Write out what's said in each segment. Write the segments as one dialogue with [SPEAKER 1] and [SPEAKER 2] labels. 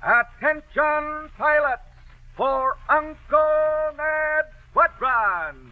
[SPEAKER 1] Attention, pilots, for Uncle Neds Squadron.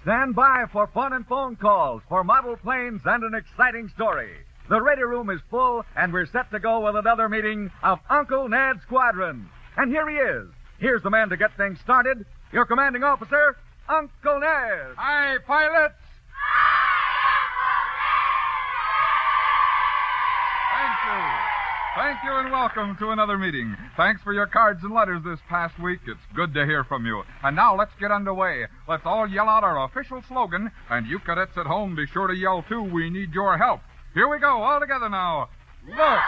[SPEAKER 1] Stand by for fun and phone calls for model planes and an exciting story. The radio room is full, and we're set to go with another meeting of Uncle Neds Squadron. And here he is. Here's the man to get things started. Your commanding officer, Uncle Ned.
[SPEAKER 2] Hi, pilots. Thank you, and welcome to another meeting. Thanks for your cards and letters this past week. It's good to hear from you. And now let's get underway. Let's all yell out our official slogan, and you cadets at home be sure to yell too. We need your help. Here we go, all together now. Look!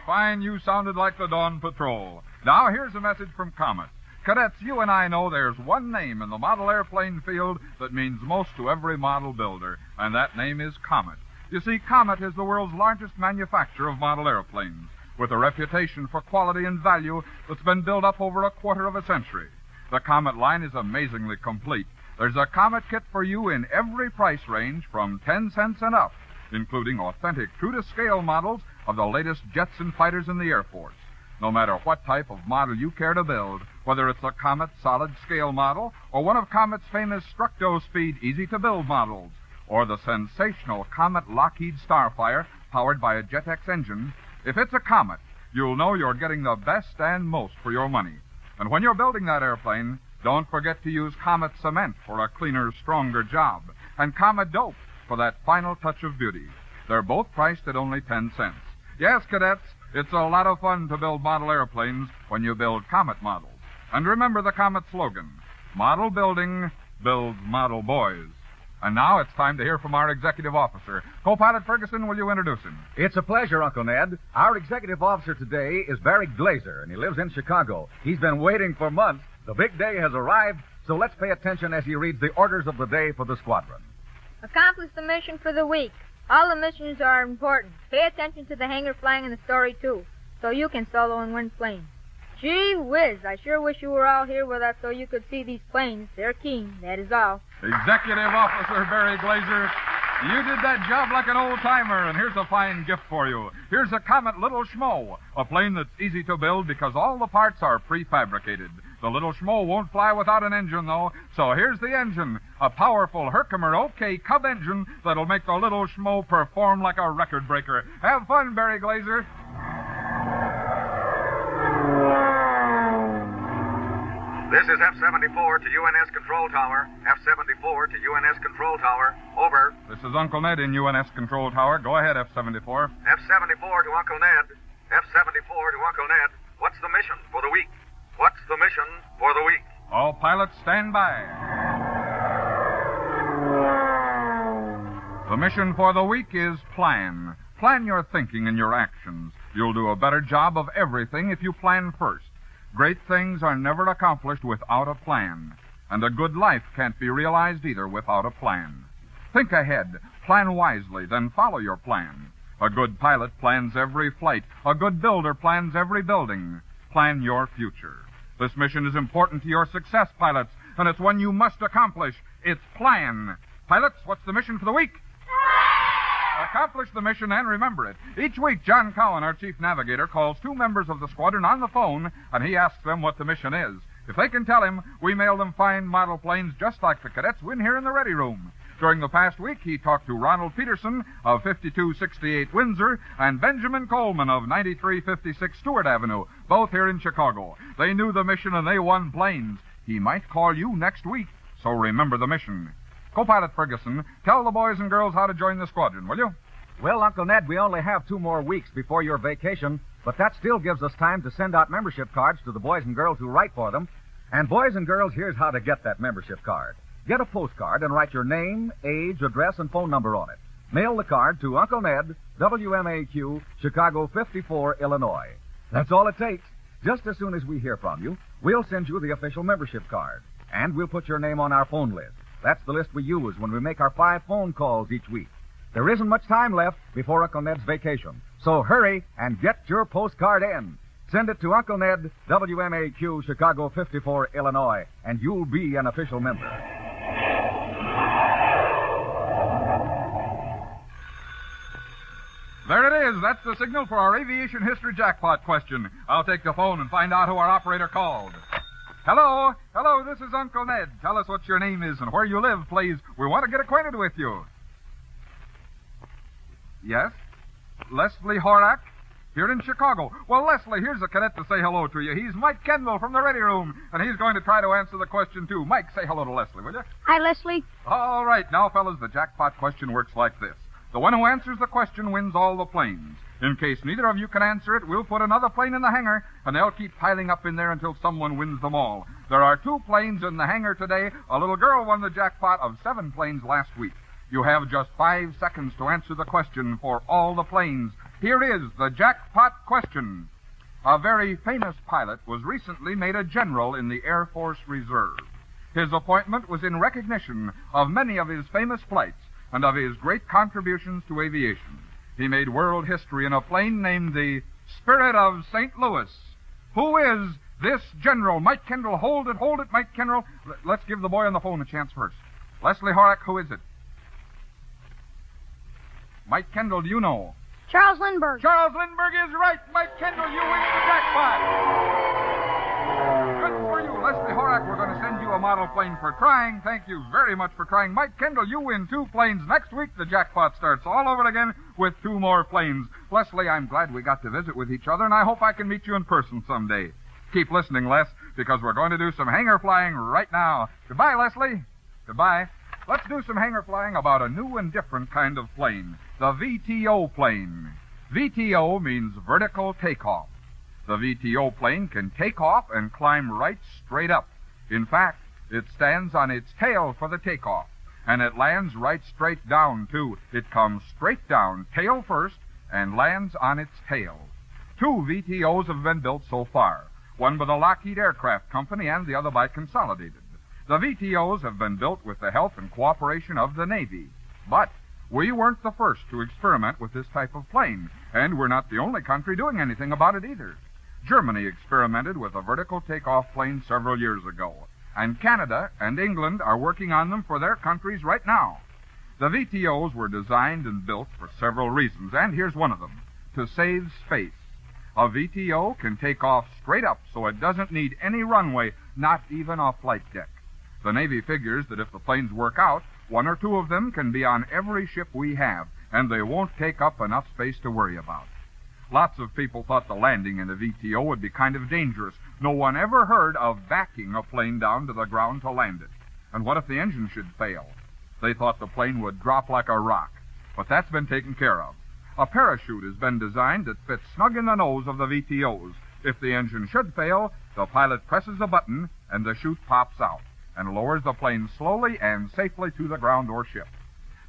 [SPEAKER 2] Fine, you sounded like the Dawn Patrol. Now here's a message from Comet. Cadets, you and I know there's one name in the model airplane field that means most to every model builder, and that name is Comet. You see, Comet is the world's largest manufacturer of model airplanes, with a reputation for quality and value that's been built up over a quarter of a century. The Comet line is amazingly complete. There's a Comet kit for you in every price range from 10 cents and up, including authentic, true-to-scale models of the latest jets and fighters in the Air Force. No matter what type of model you care to build, whether it's a Comet solid-scale model or one of Comet's famous Structo-Speed easy-to-build models, or the sensational Comet Lockheed Starfire powered by a Jet-X engine, if it's a Comet, you'll know you're getting the best and most for your money. And when you're building that airplane, don't forget to use Comet Cement for a cleaner, stronger job, and Comet Dope for that final touch of beauty. They're both priced at only 10 cents. Yes, cadets, it's a lot of fun to build model airplanes when you build Comet models. And remember the Comet slogan, model building builds model boys. And now it's time to hear from our executive officer. Co-pilot Ferguson, will you introduce him?
[SPEAKER 1] It's a pleasure, Uncle Ned. Our executive officer today is Barry Glazer, and he lives in Chicago. He's been waiting for months. The big day has arrived, so let's pay attention as he reads the orders of the day for the squadron.
[SPEAKER 3] Accomplish the mission for the week. All the missions are important. Pay attention to the hangar flying in the story, too, so you can solo and win planes. Gee whiz, I sure wish you were all here with us so you could see these planes. They're keen, that is all.
[SPEAKER 2] Executive Officer Barry Glazer, you did that job like an old-timer, and here's a fine gift for you. Here's a Comet Little Schmo, a plane that's easy to build because all the parts are prefabricated. The Little Schmo won't fly without an engine, though, so here's the engine, a powerful Herkimer OK Cub engine that'll make the Little Schmo perform like a record breaker. Have fun, Barry Glazer.
[SPEAKER 4] This is F-74 to UNS Control Tower. F-74 to UNS Control Tower. Over.
[SPEAKER 2] This is Uncle Ned in UNS Control Tower. Go ahead, F-74.
[SPEAKER 4] F-74 to Uncle Ned. F-74 to Uncle Ned. What's the mission for the week? What's the mission for the week?
[SPEAKER 2] All pilots, stand by. The mission for the week is plan. Plan your thinking and your actions. You'll do a better job of everything if you plan first. Great things are never accomplished without a plan. And a good life can't be realized either without a plan. Think ahead, plan wisely, then follow your plan. A good pilot plans every flight. A good builder plans every building. Plan your future. This mission is important to your success, pilots, and it's one you must accomplish. It's plan. Pilots, what's the mission for the week? Accomplish the mission and remember it. Each week, John Cowan, our chief navigator, calls two members of the squadron on the phone, and he asks them what the mission is. If they can tell him, we mail them fine model planes just like the cadets win here in the ready room. During the past week, he talked to Ronald Peterson of 5268 Windsor and Benjamin Coleman of 9356 Stewart Avenue, both here in Chicago. They knew the mission and they won planes. He might call you next week, so remember the mission. Co-pilot Ferguson, tell the boys and girls how to join the squadron, will you?
[SPEAKER 1] Well, Uncle Ned, we only have 2 more weeks before your vacation, but that still gives us time to send out membership cards to the boys and girls who write for them. And boys and girls, here's how to get that membership card. Get a postcard and write your name, age, address, and phone number on it. Mail the card to Uncle Ned, WMAQ, Chicago 54, Illinois. That's all it takes. Just as soon as we hear from you, we'll send you the official membership card, and we'll put your name on our phone list. That's the list we use when we make our 5 phone calls each week. There isn't much time left before Uncle Ned's vacation. So hurry and get your postcard in. Send it to Uncle Ned, WMAQ, Chicago 54, Illinois, and you'll be an official member.
[SPEAKER 2] There it is. That's the signal for our aviation history jackpot question. I'll take the phone and find out who our operator called. Hello? Hello, this is Uncle Ned. Tell us what your name is and where you live, please. We want to get acquainted with you. Yes? Leslie Horak? Here in Chicago. Well, Leslie, here's a cadet to say hello to you. He's Mike Kendall from the Ready Room, and he's going to try to answer the question, too. Mike, say hello to Leslie, will you?
[SPEAKER 3] Hi, Leslie.
[SPEAKER 2] All right. Now, fellas, the jackpot question works like this. The one who answers the question wins all the planes. In case neither of you can answer it, we'll put another plane in the hangar, and they'll keep piling up in there until someone wins them all. There are 2 planes in the hangar today. A little girl won the jackpot of 7 planes last week. You have just 5 seconds to answer the question for all the planes. Here is the jackpot question. A very famous pilot was recently made a general in the Air Force Reserve. His appointment was in recognition of many of his famous flights and of his great contributions to aviation. He made world history in a plane named the Spirit of St. Louis. Who is this general? Mike Kendall, hold it, Mike Kendall. Let's give the boy on the phone a chance first. Leslie Horak, who is it? Mike Kendall, do you know?
[SPEAKER 3] Charles Lindbergh.
[SPEAKER 2] Charles Lindbergh is right. Mike Kendall, you win the jackpot. Good for you. Leslie Horak, we're going to send you a model plane for trying. Thank you very much for trying. Mike Kendall, you win 2 planes. Next week, the jackpot starts all over again with 2 more planes. Leslie, I'm glad we got to visit with each other, and I hope I can meet you in person someday. Keep listening, Les, because we're going to do some hangar flying right now. Goodbye, Leslie. Goodbye. Let's do some hangar flying about a new and different kind of plane, the VTO plane. VTO means vertical takeoff. The VTO plane can take off and climb right straight up. In fact, it stands on its tail for the takeoff, and it lands right straight down, too. It comes straight down, tail first, and lands on its tail. 2 VTOs have been built so far, one by the Lockheed Aircraft Company and the other by Consolidated. The VTOs have been built with the help and cooperation of the Navy. But we weren't the first to experiment with this type of plane, and we're not the only country doing anything about it either. Germany experimented with a vertical takeoff plane several years ago, and Canada and England are working on them for their countries right now. The VTOs were designed and built for several reasons, and here's one of them: to save space. A VTO can take off straight up, so it doesn't need any runway, not even a flight deck. The Navy figures that if the planes work out, 1 or 2 of them can be on every ship we have, and they won't take up enough space to worry about. Lots of people thought the landing in a VTO would be kind of dangerous. No one ever heard of backing a plane down to the ground to land it. And what if the engine should fail? They thought the plane would drop like a rock. But that's been taken care of. A parachute has been designed that fits snug in the nose of the VTOs. If the engine should fail, the pilot presses a button and the chute pops out and lowers the plane slowly and safely to the ground or ship.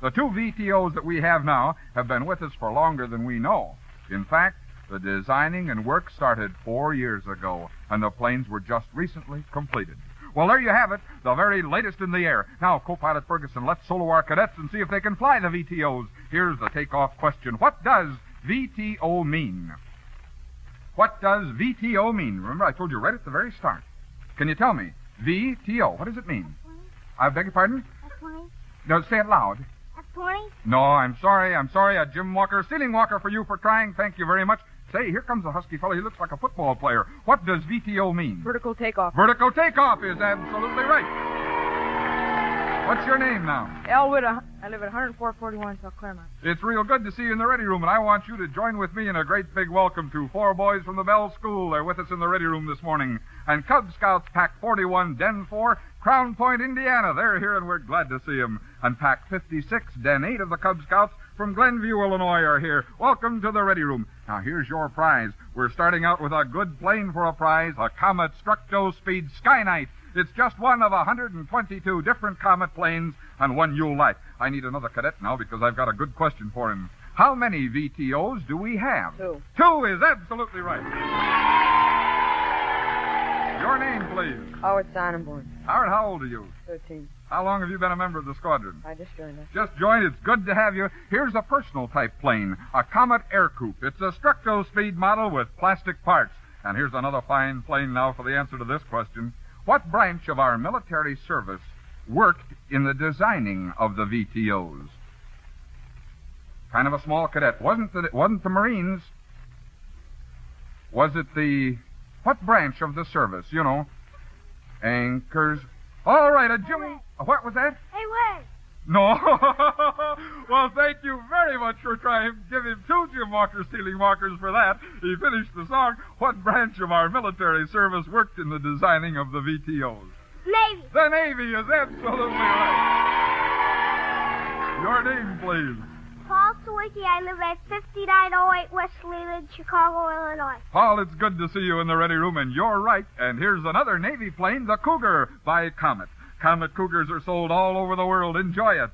[SPEAKER 2] The 2 VTOs that we have now have been with us for longer than we know. In fact, the designing and work started 4 years ago, and the planes were just recently completed. Well, there you have it, the very latest in the air. Now, Co-Pilot Ferguson, let's solo our cadets and see if they can fly the VTOs. Here's the takeoff question. What does VTO mean? What does VTO mean? Remember, I told you right at the very start. Can you tell me? VTO, what does it mean? I beg your pardon?
[SPEAKER 3] F-20.
[SPEAKER 2] No, say it loud.
[SPEAKER 3] F-20.
[SPEAKER 2] No, I'm sorry. A Jim Walker, ceiling walker for you for trying. Thank you very much. Say, here comes a husky fellow. He looks like a football player. What does VTO mean?
[SPEAKER 5] Vertical takeoff.
[SPEAKER 2] Vertical takeoff is absolutely right. What's your name now?
[SPEAKER 5] Elwood. I live at 10441 South Claremont.
[SPEAKER 2] It's real good to see you in the Ready Room, and I want you to join with me in a great big welcome to 4 boys from the Bell School. They're with us in the Ready Room this morning. And Cub Scouts Pack 41, Den 4, Crown Point, Indiana. They're here, and we're glad to see them. And Pack 56, Den 8 of the Cub Scouts from Glenview, Illinois, are here. Welcome to the Ready Room. Now, here's your prize. We're starting out with a good plane for a prize, a Comet Structo Speed Sky Knight. It's just one of 122 different Comet planes and one you'll like. I need another cadet now because I've got a good question for him. How many VTOs do we have?
[SPEAKER 5] 2.
[SPEAKER 2] 2 is absolutely right. Your name, please.
[SPEAKER 5] Howard Sonnenborn,
[SPEAKER 2] Howard, how old are you?
[SPEAKER 5] 13.
[SPEAKER 2] How long have you been a member of the squadron?
[SPEAKER 5] I just joined us.
[SPEAKER 2] Just joined. It's good to have you. Here's a personal type plane, a Comet Air Coupe. It's a structural speed model with plastic parts. And here's another fine plane now for the answer to this question. What branch of our military service worked in the designing of the VTOs? Kind of a small cadet. Wasn't the Marines. Was it what branch of the service? You know, anchors. All right, a Jimmy. What was that?
[SPEAKER 3] Hey, wait.
[SPEAKER 2] No. Well, thank you very much for trying. Give him 2 Jim Walker stealing markers for that. He finished the song. What branch of our military service worked in the designing of the VTOs?
[SPEAKER 3] Navy.
[SPEAKER 2] The Navy is absolutely right. Your name, please.
[SPEAKER 3] Paul Sawicki. I live at 5908 West Leland, Chicago, Illinois.
[SPEAKER 2] Paul, it's good to see you in the ready room, and you're right. And here's another Navy plane, the Cougar, by Comet. Comet Cougars are sold all over the world. Enjoy it.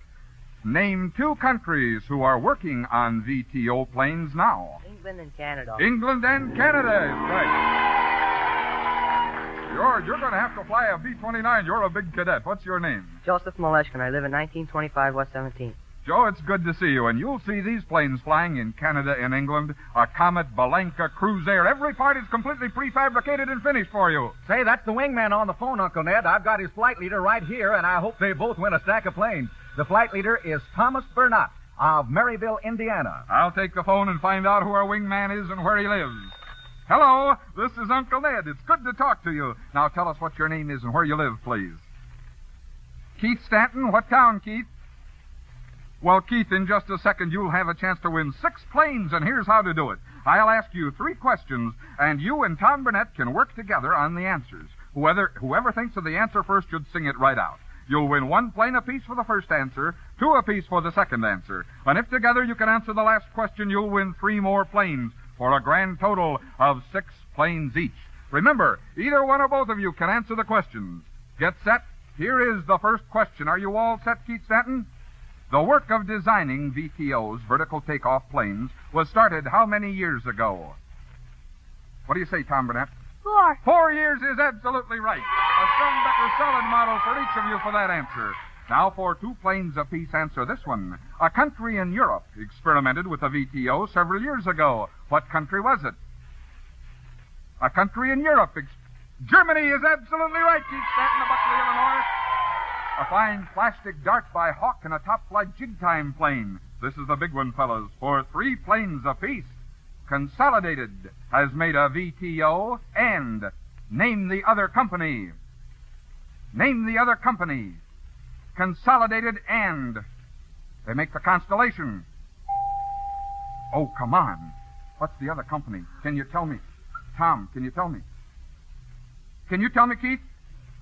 [SPEAKER 2] Name 2 countries who are working on VTO planes now.
[SPEAKER 5] England and Canada.
[SPEAKER 2] England and Canada is right. You're going to have to fly a B-29. You're a big cadet. What's your name?
[SPEAKER 5] Joseph Maleshkin. I live at 1925 West 17th.
[SPEAKER 2] Joe, it's good to see you, and you'll see these planes flying in Canada and England. A Comet Balenka Crusair. Every part is completely prefabricated and finished for you.
[SPEAKER 1] Say, that's the wingman on the phone, Uncle Ned. I've got his flight leader right here, and I hope they both win a stack of planes. The flight leader is Thomas Burnett of Maryville, Indiana.
[SPEAKER 2] I'll take the phone and find out who our wingman is and where he lives. Hello, this is Uncle Ned. It's good to talk to you. Now tell us what your name is and where you live, please. Keith Stanton. What town, Keith? Well, Keith, in just a second, you'll have a chance to win 6 planes, and here's how to do it. I'll ask you 3 questions, and you and Tom Burnett can work together on the answers. Whoever thinks of the answer first should sing it right out. You'll win 1 plane apiece for the first answer, 2 apiece for the second answer. And if together you can answer the last question, you'll win 3 more planes for a grand total of 6 planes each. Remember, either one or both of you can answer the questions. Get set. Here is the first question. Are you all set, Keith Stanton? The work of designing VTOs, vertical takeoff planes, was started how many years ago? What do you say, Tom Burnett?
[SPEAKER 3] 4.
[SPEAKER 2] 4 years is absolutely right. A Spreaker solid model for each of you for that answer. Now for 2 planes apiece, answer this one. A country in Europe experimented with a VTO several years ago. What country was it? A country in Europe. Germany is absolutely right, Keith Stanton of Buckley, Illinois. A fine plastic dart by Hawk and a top-flight jig-time plane. This is the big one, fellas. For 3 planes apiece, Consolidated has made a VTO and name the other company. Name the other company. Consolidated and they make the Constellation. Oh, come on. What's the other company? Can you tell me? Tom, can you tell me? Can you tell me, Keith?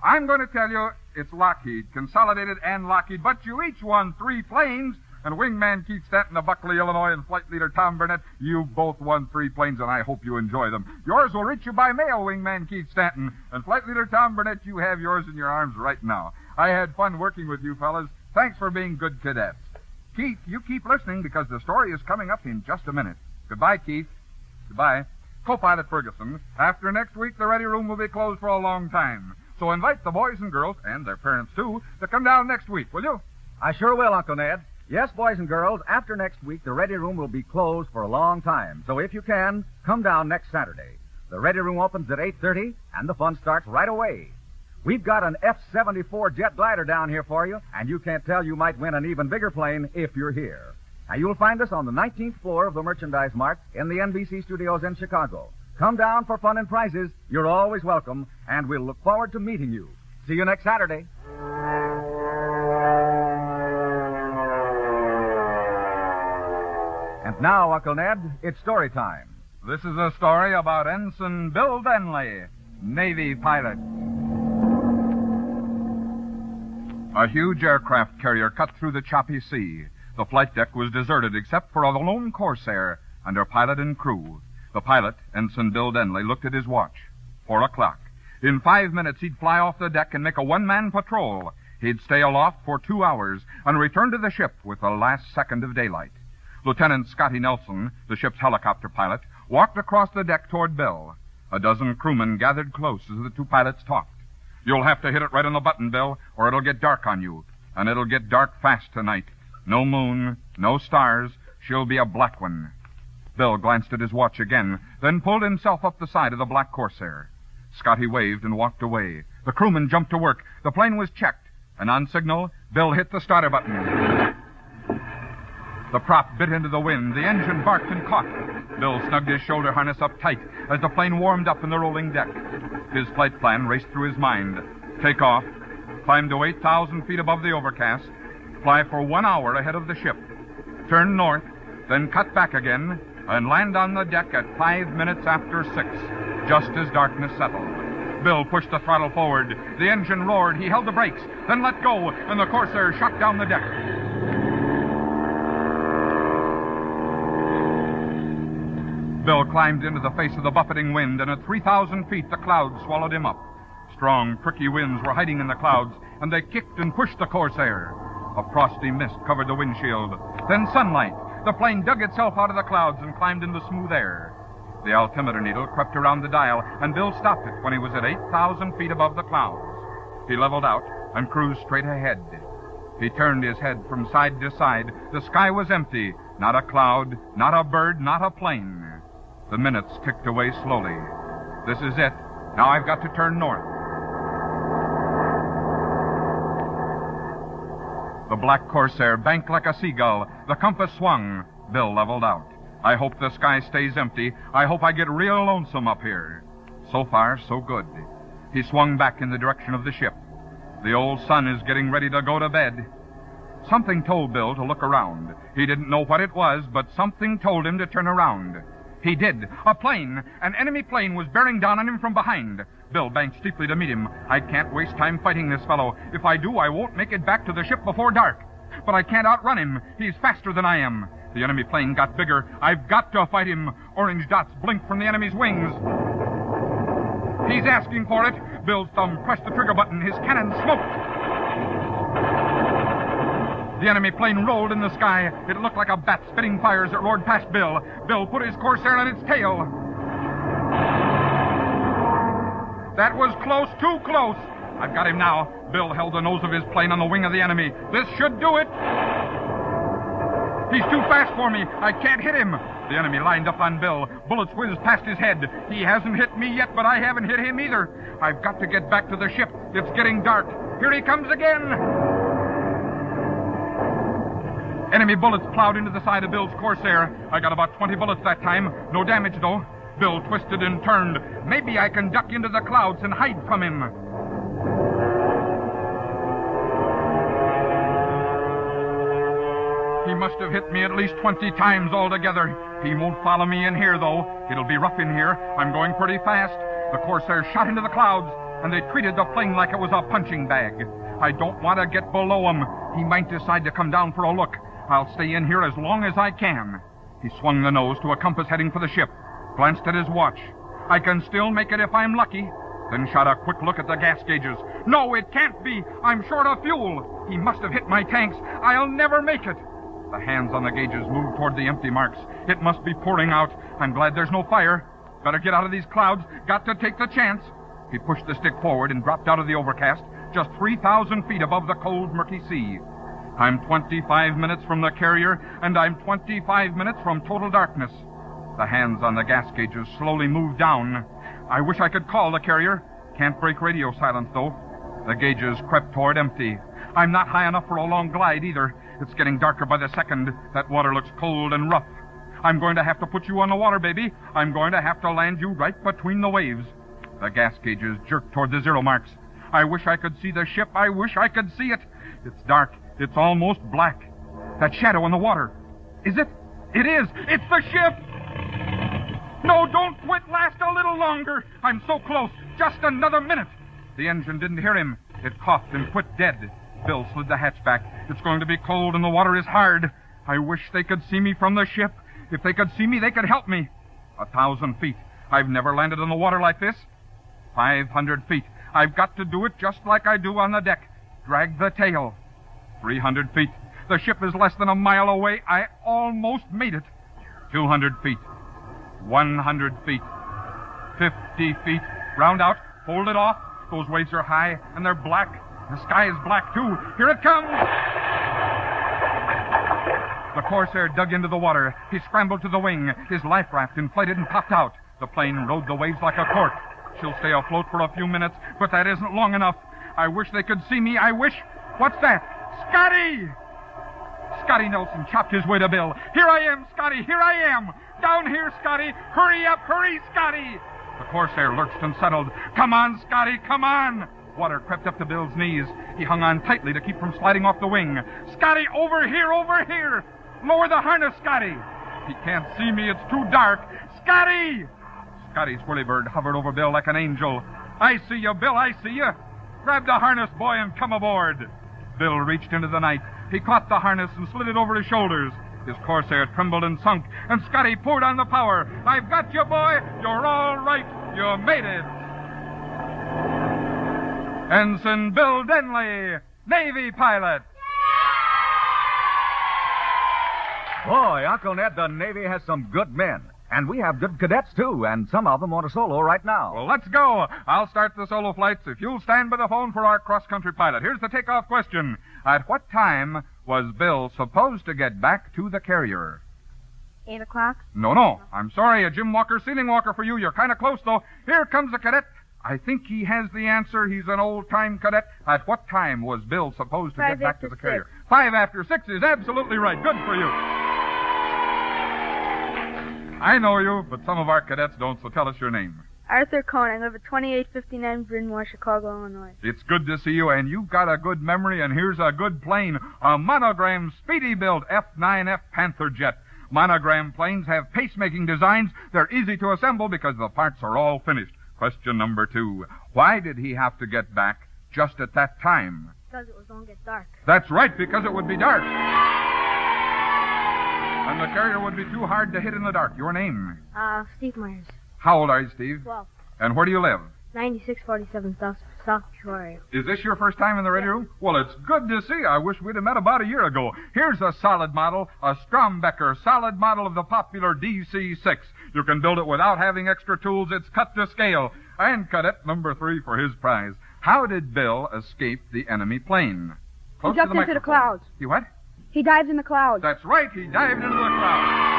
[SPEAKER 2] I'm going to tell you it's Lockheed, Consolidated and Lockheed, but you each won 3 planes, and wingman Keith Stanton of Buckley, Illinois, and flight leader Tom Burnett, you both won 3 planes, and I hope you enjoy them. Yours will reach you by mail, wingman Keith Stanton, and flight leader Tom Burnett, you have yours in your arms right now. I had fun working with you fellas. Thanks for being good cadets. Keith, you keep listening because the story is coming up in just a minute. Goodbye, Keith. Goodbye. Co-pilot Ferguson, after next week, the ready room will be closed for a long time. So invite the boys and girls, and their parents too, to come down next week, will you?
[SPEAKER 1] I sure will, Uncle Ned. Yes, boys and girls, after next week, the ready room will be closed for a long time. So if you can, come down next Saturday. The ready room opens at 8:30, and the fun starts right away. We've got an F-74 jet glider down here for you, and you can't tell you might win an even bigger plane if you're here. Now, you'll find us on the 19th floor of the Merchandise Mart in the NBC studios in Chicago. Come down for fun and prizes. You're always welcome, and we'll look forward to meeting you. See you next Saturday. And now, Uncle Ned, it's story time.
[SPEAKER 2] This is a story about Ensign Bill Denley, Navy pilot. A huge aircraft carrier cut through the choppy sea. The flight deck was deserted except for a lone corsair and her pilot and crew. The pilot, Ensign Bill Denley, looked at his watch. 4 o'clock. In 5 minutes, he'd fly off the deck and make a one-man patrol. He'd stay aloft for 2 hours and return to the ship with the last second of daylight. Lieutenant Scotty Nelson, the ship's helicopter pilot, walked across the deck toward Bill. A dozen crewmen gathered close as the two pilots talked. You'll have to hit it right on the button, Bill, or it'll get dark on you. And it'll get dark fast tonight. No moon, no stars. She'll be a black one. Bill glanced at his watch again, then pulled himself up the side of the black Corsair. Scotty waved and walked away. The crewmen jumped to work. The plane was checked. And on signal, Bill hit the starter button. The prop bit into the wind. The engine barked and caught. Bill snugged his shoulder harness up tight as the plane warmed up in the rolling deck. His flight plan raced through his mind. Take off, climb to 8,000 feet above the overcast, fly for 1 hour ahead of the ship, turn north, then cut back again, and land on the deck at 5 minutes after 6, just as darkness settled. Bill pushed the throttle forward. The engine roared. He held the brakes, then let go, and the Corsair shot down the deck. Bill climbed into the face of the buffeting wind, and at 3,000 feet, the clouds swallowed him up. Strong, pricky winds were hiding in the clouds, and they kicked and pushed the Corsair. A frosty mist covered the windshield. Then sunlight. The plane dug itself out of the clouds and climbed into smooth air. The altimeter needle crept around the dial, and Bill stopped it when he was at 8,000 feet above the clouds. He leveled out and cruised straight ahead. He turned his head from side to side. The sky was empty. Not a cloud, not a bird, not a plane. The minutes ticked away slowly. This is it. Now I've got to turn north. The black Corsair banked like a seagull. The compass swung. Bill leveled out. I hope the sky stays empty. I hope I get real lonesome up here. So far, so good. He swung back in the direction of the ship. The old sun is getting ready to go to bed. Something told Bill to look around. He didn't know what it was, but something told him to turn around. He did. A plane, an enemy plane, was bearing down on him from behind. Bill banked steeply to meet him. I can't waste time fighting this fellow. If I do, I won't make it back to the ship before dark. But I can't outrun him. He's faster than I am. The enemy plane got bigger. I've got to fight him. Orange dots blinked from the enemy's wings. He's asking for it. Bill's thumb pressed the trigger button. His cannon smoked. The enemy plane rolled in the sky. It looked like a bat spitting fires that roared past Bill. Bill put his Corsair on its tail. That was close, too close. I've got him now. Bill held the nose of his plane on the wing of the enemy. This should do it. He's too fast for me. I can't hit him. The enemy lined up on Bill. Bullets whizzed past his head. He hasn't hit me yet, but I haven't hit him either. I've got to get back to the ship. It's getting dark. Here he comes again. Enemy bullets plowed into the side of Bill's Corsair. I got about 20 bullets that time. No damage, though. Bill twisted and turned. Maybe I can duck into the clouds and hide from him. He must have hit me at least 20 times altogether. He won't follow me in here, though. It'll be rough in here. I'm going pretty fast. The Corsair shot into the clouds, and they treated the plane like it was a punching bag. I don't want to get below him. He might decide to come down for a look. I'll stay in here as long as I can. He swung the nose to a compass heading for the ship, glanced at his watch. I can still make it if I'm lucky. Then shot a quick look at the gas gauges. No, it can't be. I'm short of fuel. He must have hit my tanks. I'll never make it. The hands on the gauges moved toward the empty marks. It must be pouring out. I'm glad there's no fire. Better get out of these clouds. Got to take the chance. He pushed the stick forward and dropped out of the overcast, just 3,000 feet above the cold, murky sea. I'm 25 minutes from the carrier, and I'm 25 minutes from total darkness. The hands on the gas gauges slowly moved down. I wish I could call the carrier. Can't break radio silence, though. The gauges crept toward empty. I'm not high enough for a long glide, either. It's getting darker by the second. That water looks cold and rough. I'm going to have to put you on the water, baby. I'm going to have to land you right between the waves. The gas gauges jerked toward the zero marks. I wish I could see the ship. I wish I could see it. It's dark. It's almost black. That shadow in the water. Is it? It is. It's the ship. No, don't quit. Last a little longer. I'm so close. Just another minute. The engine didn't hear him. It coughed and quit dead. Bill slid the hatch back. It's going to be cold and the water is hard. I wish they could see me from the ship. If they could see me, they could help me. 1,000 feet. I've never landed on the water like this. 500 feet. I've got to do it just like I do on the deck. Drag the tail. 300 feet. The ship is less than a mile away. I almost made it. 200 feet. 100 feet. 50 feet. Round out. Hold it off. Those waves are high, and they're black. The sky is black, too. Here it comes! The Corsair dug into the water. He scrambled to the wing. His life raft inflated and popped out. The plane rode the waves like a cork. She'll stay afloat for a few minutes, but that isn't long enough. I wish they could see me. I wish... What's that? Scotty! Scotty Nelson chopped his way to Bill. Here I am, Scotty. Here I am. Down here, Scotty. Hurry up. Hurry, Scotty. The Corsair lurched and settled. Come on, Scotty. Come on. Water crept up to Bill's knees. He hung on tightly to keep from sliding off the wing. Scotty, over here, over here. Lower the harness, Scotty. He can't see me. It's too dark. Scotty! Scotty's whirlybird hovered over Bill like an angel. I see you, Bill. I see you. Grab the harness, boy, and come aboard. Bill reached into the night. He caught the harness and slid it over his shoulders. His Corsair trembled and sunk, and Scotty poured on the power. I've got you, boy. You're all right. You made it. Ensign Bill Denley, Navy pilot.
[SPEAKER 1] Boy, Uncle Ned, the Navy has some good men. And we have good cadets, too, and some of them want a solo right now.
[SPEAKER 2] Well, let's go. I'll start the solo flights if you'll stand by the phone for our cross-country pilot. Here's the takeoff question. At what time was Bill supposed to get back to the carrier?
[SPEAKER 3] 8 o'clock?
[SPEAKER 2] No. I'm sorry, a Jim Walker ceiling walker for you. You're kind of close, though. Here comes a cadet. I think he has the answer. He's an old-time cadet. At what time was Bill supposed to get back to the carrier? 5 after 6 is absolutely right. Good for you. I know you, but some of our cadets don't, so tell us your name.
[SPEAKER 3] Arthur Cohn. I live at 2859 Brynmore, Chicago, Illinois.
[SPEAKER 2] It's good to see you, and you've got a good memory, and here's a good plane. A monogram Speedy-built F-9F Panther jet. Monogram planes have pacemaking designs. They're easy to assemble because the parts are all finished. Question number 2. Why did he have to get back just at that time?
[SPEAKER 3] Because it was going to get dark.
[SPEAKER 2] That's right, because it would be dark. And the carrier would be too hard to hit in the dark. Your name?
[SPEAKER 3] Steve Myers.
[SPEAKER 2] How old are you, Steve?
[SPEAKER 3] 12.
[SPEAKER 2] And where do you live?
[SPEAKER 3] 9647 South Peoria.
[SPEAKER 2] Is this your first time in the radio room? Well, it's good to see you. I wish we'd have met about a year ago. Here's a solid model, a Strombecker solid model of the popular DC-6. You can build it without having extra tools. It's cut to scale. And cadet number 3 for his prize. How did Bill escape the enemy plane?
[SPEAKER 6] He jumped into the clouds.
[SPEAKER 2] He what?
[SPEAKER 6] He dived in the clouds.
[SPEAKER 2] That's right. He dived into the clouds.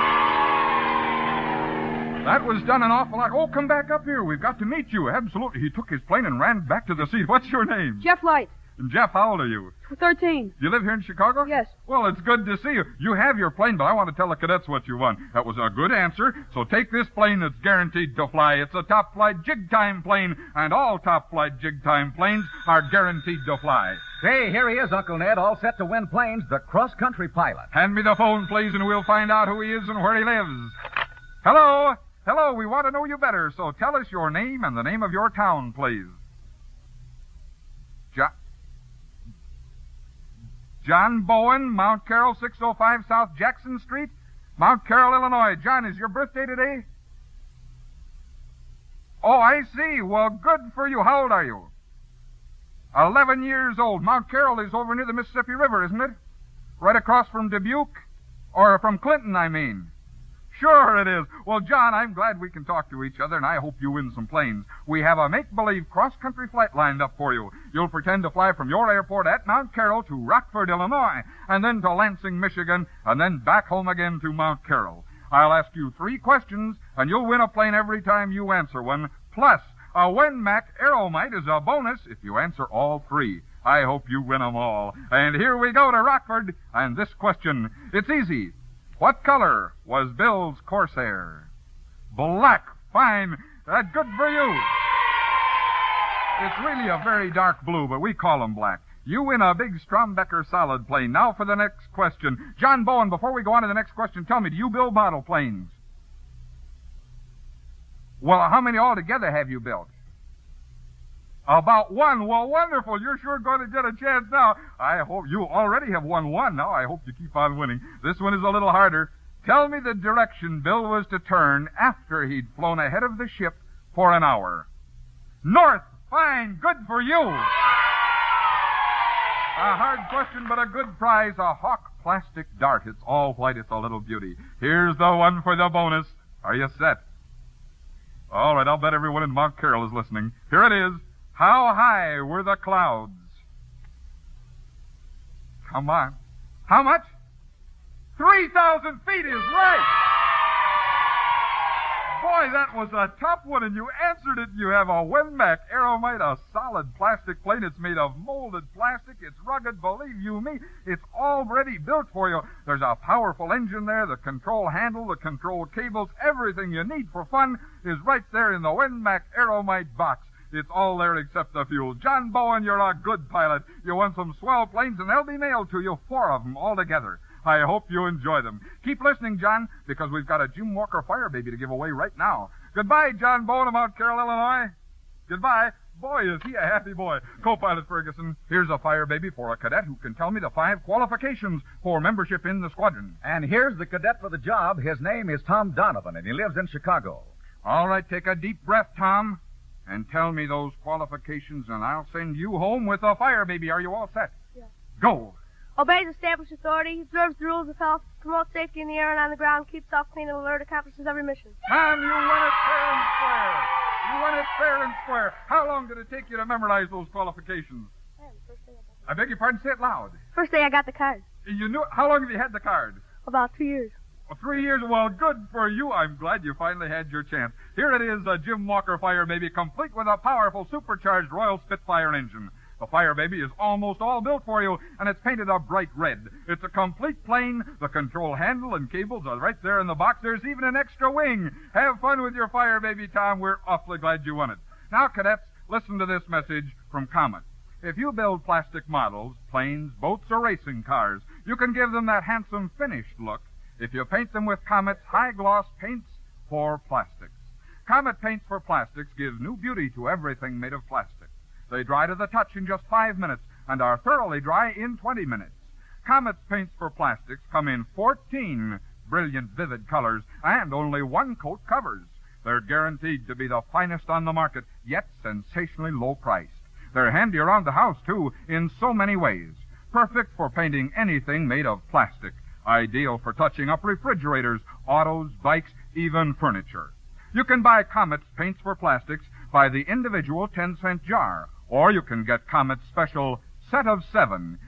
[SPEAKER 2] That was done an awful lot. Oh, come back up here. We've got to meet you. Absolutely. He took his plane and ran back to the seat. What's your name?
[SPEAKER 6] Jeff Light.
[SPEAKER 2] And Jeff, how old are you?
[SPEAKER 6] 13.
[SPEAKER 2] You live here in Chicago?
[SPEAKER 6] Yes.
[SPEAKER 2] Well, it's good to see you. You have your plane, but I want to tell the cadets what you won. That was a good answer. So take this plane that's guaranteed to fly. It's a top-flight jig-time plane, and all top-flight jig-time planes are guaranteed to fly.
[SPEAKER 1] Hey, here he is, Uncle Ned, all set to win planes, the cross-country pilot.
[SPEAKER 2] Hand me the phone, please, and we'll find out who he is and where he lives. Hello? Hello, we want to know you better, so tell us your name and the name of your town, please. John Bowen, Mount Carroll, 605 South Jackson Street, Mount Carroll, Illinois. John, is your birthday today? Oh, I see. Well, good for you. How old are you? 11 years old. Mount Carroll is over near the Mississippi River, isn't it? Right across from Dubuque? Or from Clinton, I mean. Sure it is. Well, John, I'm glad we can talk to each other, and I hope you win some planes. We have a make-believe cross-country flight lined up for you. You'll pretend to fly from your airport at Mount Carroll to Rockford, Illinois, and then to Lansing, Michigan, and then back home again to Mount Carroll. I'll ask you 3 questions, and you'll win a plane every time you answer one. Plus, a WinMac Aeromite is a bonus if you answer all 3. I hope you win them all. And here we go to Rockford, and this question. It's easy. What color was Bill's Corsair? Black. Fine. That's good for you. It's really a very dark blue, but we call them black. You win a big Strombecker solid plane. Now for the next question. John Bowen, before we go on to the next question, tell me, do you build model planes? Well, how many altogether have you built? About 1. Well, wonderful. You're sure going to get a chance now. I hope you already have won 1. Now I hope you keep on winning. This one is a little harder. Tell me the direction Bill was to turn after he'd flown ahead of the ship for an hour. North. Fine. Good for you. A hard question, but a good prize. A Hawk plastic dart. It's all white. It's a little beauty. Here's the one for the bonus. Are you set? All right, I'll bet everyone in Mount Carroll is listening. Here it is. How high were the clouds? Come on. How much? 3,000 feet is right. Boy, that was a tough one, and you answered it. You have a Winmac Aeromite, a solid plastic plane. It's made of molded plastic. It's rugged, believe you me. It's already built for you. There's a powerful engine there, the control handle, the control cables, everything you need for fun is right there in the Winmac Aeromite box. It's all there except the fuel. John Bowen, you're a good pilot. You won some swell planes, and they'll be mailed to you, 4 of them altogether. I hope you enjoy them. Keep listening, John, because we've got a Jim Walker Fire Baby to give away right now. Goodbye, John Bowen of Mount Carroll, Illinois. Goodbye. Boy, is he a happy boy. Co-pilot Ferguson, here's a Fire Baby for a cadet who can tell me the 5 qualifications for membership in the squadron.
[SPEAKER 1] And here's the cadet for the job. His name is Tom Donovan, and he lives in Chicago.
[SPEAKER 2] All right, take a deep breath, Tom, and tell me those qualifications, and I'll send you home with a Fire Baby. Are you all set?
[SPEAKER 6] Yeah.
[SPEAKER 2] Go.
[SPEAKER 6] Obeys established authority, observes the rules of health, promotes safety in the air and on the ground, keeps off clean and alert, accomplishes every mission.
[SPEAKER 2] Tom, you won it fair and square. You won it fair and square. How long did it take you to memorize those qualifications? I beg your pardon, say it loud.
[SPEAKER 6] First day I got the card.
[SPEAKER 2] You knew. How long have you had the card?
[SPEAKER 6] About 2 years.
[SPEAKER 2] Well, 3 years. Well, good for you. I'm glad you finally had your chance. Here it is, a Jim Walker Fire Baby, complete with a powerful supercharged Royal Spitfire engine. The Fire Baby is almost all built for you, and it's painted a bright red. It's a complete plane. The control handle and cables are right there in the box. There's even an extra wing. Have fun with your Fire Baby, Tom. We're awfully glad you won it. Now, cadets, listen to this message from Comet. If you build plastic models, planes, boats, or racing cars, you can give them that handsome finished look if you paint them with Comet's high-gloss paints for plastics. Comet Paints for Plastics gives new beauty to everything made of plastic. They dry to the touch in just 5 minutes and are thoroughly dry in 20 minutes. Comet's paints for plastics come in 14 brilliant, vivid colors, and only 1 coat covers. They're guaranteed to be the finest on the market, yet sensationally low priced. They're handy around the house, too, in so many ways. Perfect for painting anything made of plastic. Ideal for touching up refrigerators, autos, bikes, even furniture. You can buy Comet's paints for plastics by the individual 10-cent jar, or you can get Comet's special set of 7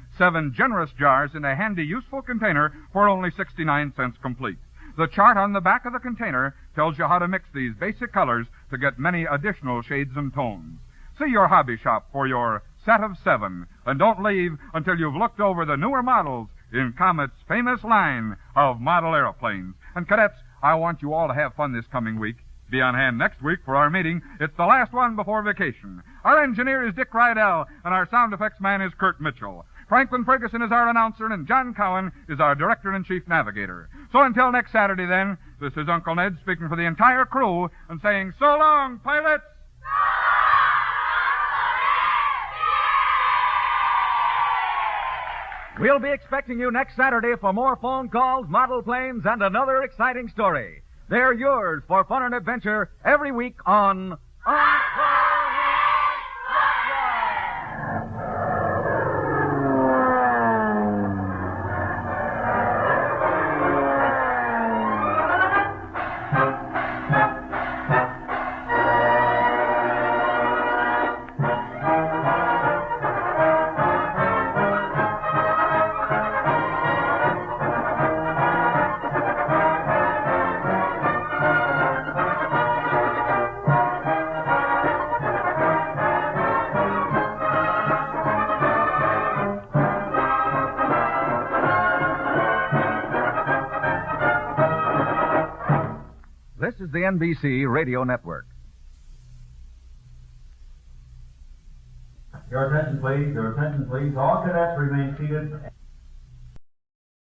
[SPEAKER 2] generous jars in a handy, useful container for only 69 cents complete. The chart on the back of the container tells you how to mix these basic colors to get many additional shades and tones. See your hobby shop for your set of 7, and don't leave until you've looked over the newer models in Comet's famous line of model airplanes. And cadets, I want you all to have fun this coming week. Be on hand next week for our meeting. It's the last one before vacation. Our engineer is Dick Rydell, and our sound effects man is Kurt Mitchell. Franklin Ferguson is our announcer, and John Cowan is our director-in-chief navigator. So until next Saturday, then, this is Uncle Ned speaking for the entire crew and saying, so long, pilots!
[SPEAKER 1] We'll be expecting you next Saturday for more phone calls, model planes, and another exciting story. They're yours for fun and adventure every week on Uncle This is the NBC Radio Network.
[SPEAKER 7] Your attention, please. Your attention, please. All cadets remain seated.